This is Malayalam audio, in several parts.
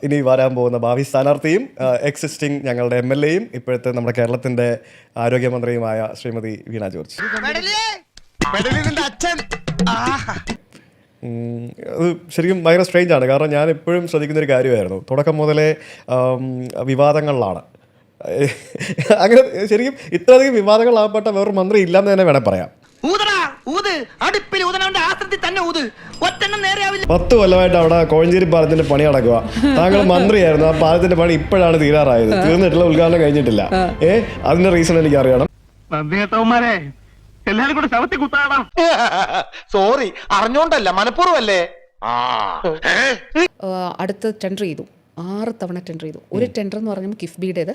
ഇനി വരാൻ പോകുന്ന ഭാവി സ്ഥാനാർത്ഥിയും എക്സിസ്റ്റിംഗ് ഞങ്ങളുടെ MLA യും ഇപ്പോഴത്തെ നമ്മുടെ കേരളത്തിന്റെ ആരോഗ്യമന്ത്രിയുമായ ശ്രീമതി വീണ ജോർജ്. അത് ശരിക്കും ഭയങ്കര സ്ട്രേഞ്ച് ആണ്. കാരണം ഞാൻ എപ്പോഴും ശ്രദ്ധിക്കുന്നൊരു കാര്യമായിരുന്നു, തുടക്കം മുതലേ വിവാദങ്ങളിലാണ്. അങ്ങനെ ശരിക്കും ഇത്രയധികം വിവാദങ്ങളാകപ്പെട്ട വേറൊരു മന്ത്രി ഇല്ലെന്ന് തന്നെ വേണേൽ പറയാം. 10 കൊല്ലമായിട്ട് അവിടെ കോഴഞ്ചേരി പാലത്തിന്റെ പണി നടക്കുക. താങ്കൾ മന്ത്രിയായിരുന്നു, ആ പാലത്തിന്റെ പണി ഇപ്പോഴാണ് തീരാറായത്, തീർന്നിട്ടില്ല, ഉദ്ഘാടനം കഴിഞ്ഞിട്ടില്ല. അതിന്റെ റീസൺ എനിക്ക് അറിയണം. സോറി, അറിഞ്ഞോണ്ടല്ല, മനഃപൂർവ്വമല്ലേ. അടുത്ത് ടെൻഡർ ചെയ്തു, 6 തവണ ടെൻഡർ ചെയ്തു. ഒരു ടെൻഡർ എന്ന് പറഞ്ഞാൽ കിഫ്ബിയുടേത്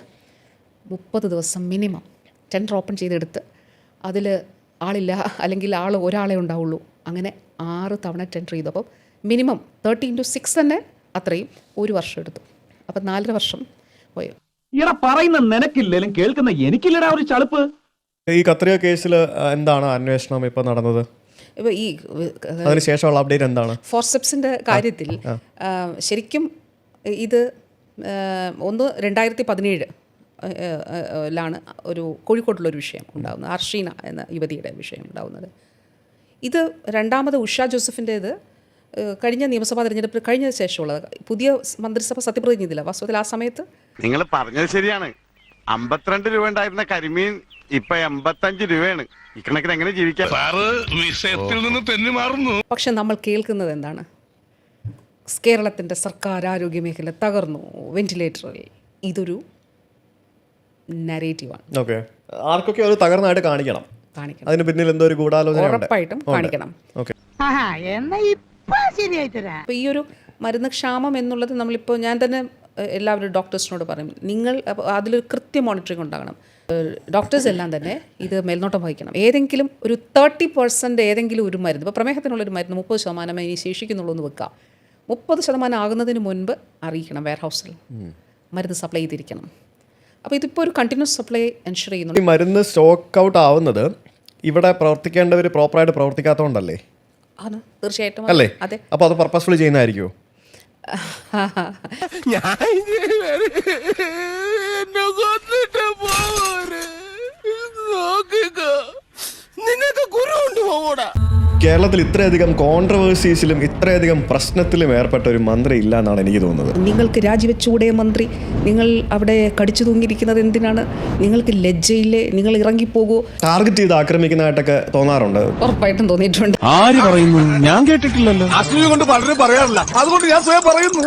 30 ദിവസം മിനിമം ടെൻഡർ ഓപ്പൺ ചെയ്തെടുത്ത് അതിൽ ആളില്ല, അല്ലെങ്കിൽ ഒരാളെ ഉണ്ടാവുള്ളൂ. അങ്ങനെ 6 തവണ ടെൻഡർ ചെയ്തു. അപ്പം മിനിമം 30x6 തന്നെ അത്രയും 1 വർഷം എടുത്തു. അപ്പം 4.5 വർഷം പോയി. ഇവിടെ പറയുന്ന നിനക്കില്ലേലും കേൾക്കുന്ന എനിക്കില്ലടാ ഒരു ചളുപ്പ്. ഈ കത്രിക കേസിൽ എന്താണ് അന്വേഷണം ഇപ്പം നടന്നത്? ഇപ്പോൾ ഈ അതിനുശേഷമുള്ള അപ്ഡേറ്റ് എന്താണ്? ഫോർസെപ്സിൻ്റെ കാര്യത്തിൽ ശരിക്കും ഇത് 2017 ലാണ് ഒരു കോഴിക്കോട്ടുള്ളൊരു വിഷയം ഉണ്ടാകുന്നത്, അർഷീന എന്ന യുവതിയുടെ വിഷയം ഉണ്ടാകുന്നത്. ഇത് രണ്ടാമത് ഉഷ ജോസഫിൻ്റേത് കഴിഞ്ഞ നിയമസഭാ തെരഞ്ഞെടുപ്പ് കഴിഞ്ഞ ശേഷമുള്ളത്. പുതിയ മന്ത്രിസഭ സത്യപ്രതിജ്ഞ ചെയ്തില്ല. വാസ്തവത്തിൽ ആ സമയത്ത് നിങ്ങൾ പറഞ്ഞത് ശരിയാണ്. 52 രൂപ ഉണ്ടായിരുന്ന കരിമീൻ ഇപ്പൊ 85 രൂപയാണ്. ഇക്കണക്കിന് എങ്ങനെ ജീവിക്കാം? പക്ഷെ നമ്മൾ കേൾക്കുന്നത് എന്താണ്? കേരളത്തിൻ്റെ സർക്കാർ ആരോഗ്യ മേഖല തകർന്നു, വെന്റിലേറ്ററിൽ. ഇതൊരു നരേറ്റീവാണ്. ഓക്കെ, ആർക്കൊക്കെ അത് തകർന്നായിട്ട് കാണിക്കണം. അതിന് പിന്നിൽ എന്തോ ഒരു ഗൂഢാലോചന ഉറപ്പായിട്ടും കാണിക്കണം. അപ്പോൾ ഈ ഒരു മരുന്ന് ക്ഷാമം എന്നുള്ളത് നമ്മളിപ്പോൾ ഞാൻ തന്നെ എല്ലാവരും ഡോക്ടേഴ്സിനോട് പറയും, നിങ്ങൾ അതിലൊരു കൃത്യ മോണിറ്ററിംഗ് ഉണ്ടാകണം. ഡോക്ടേഴ്സ് എല്ലാം തന്നെ ഇത് മേൽനോട്ടം വഹിക്കണം. ഏതെങ്കിലും ഒരു 30% ഏതെങ്കിലും ഒരു മരുന്ന്, ഇപ്പോൾ പ്രമേഹത്തിനുള്ളൊരു മരുന്ന് 30% ഇനി ശേഷിക്കുന്നുള്ളൂ എന്ന് വെക്കാം. 30% ആകുന്നതിന് മുൻപ് അറിയിക്കണം, വെയർ ഹൗസിൽ മരുന്ന് സപ്ലൈ ചെയ്തിരിക്കണം. അപ്പോൾ ഇതിപ്പോൾ ഒരു കണ്ടിന്യൂസ് സപ്ലൈ എൻഷുർ ചെയ്യുന്നു. ഈ മരുന്ന് സ്റ്റോക്ക് ഔട്ട് ആവുന്നത് ഇവിടെ പ്രവർത്തിക്കേണ്ടവർ പ്രോപ്പറായിട്ട് പ്രവർത്തിക്കാത്തതുകൊണ്ടല്ലേ? ആണ്, തീർച്ചയായിട്ടും അല്ലേ? അതെ. അപ്പോൾ അത് പർപ്പസ്ഫുള്ളി ചെയ്യുന്നതായിരിക്കുമോ? കേരളത്തിൽ ഇത്രയധികം കോൺട്രവേഴ്സീസിലും ഇത്രയധികം പ്രശ്നത്തിലും ഏർപ്പെട്ട ഒരു മന്ത്രി ഇല്ല എന്നാണ് എനിക്ക് തോന്നുന്നത്. നിങ്ങൾക്ക് രാജിവെച്ചൂടെ മന്ത്രി? നിങ്ങൾ അവിടെ കടിച്ചു തൂങ്ങിയിരിക്കുന്നത് എന്തിനാണ്? നിങ്ങൾക്ക് ലജ്ജയില്ലേ? നിങ്ങൾ ഇറങ്ങിപ്പോകൂ. ടാർഗറ്റ് ചെയ്ത് ആക്രമിക്കുന്നതായിട്ടൊക്കെ തോന്നാറുണ്ട്. ഉറപ്പായിട്ടും തോന്നിയിട്ടുണ്ട്. ആര് പറയുന്നു? ഞാൻ കേട്ടിട്ടില്ലല്ലോ. അസൂയ കൊണ്ട് പലരും പറയാറില്ല, അതുകൊണ്ട് ഞാൻ സ്വയം പറയുന്നു.